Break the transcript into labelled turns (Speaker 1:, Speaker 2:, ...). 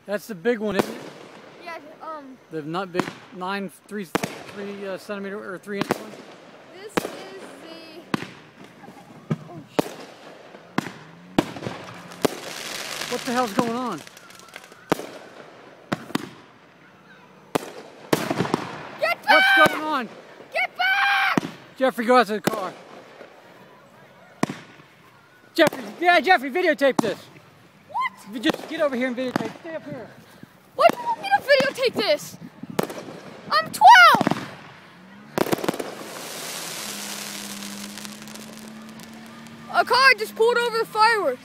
Speaker 1: That's the big one, isn't it?
Speaker 2: Yeah,
Speaker 1: The not big 3 centimeter or 3 inch one.
Speaker 2: this is the. Oh shit!
Speaker 1: What the hell's going on?
Speaker 2: Get back!
Speaker 1: What's going on?
Speaker 2: Get back!
Speaker 1: Jeffrey, go out to the car. Jeffrey, videotape this.
Speaker 2: What?
Speaker 1: Just get over here and videotape. Stay up here.
Speaker 2: Why do you want me to videotape this? I'm 12! A car just pulled over the fireworks.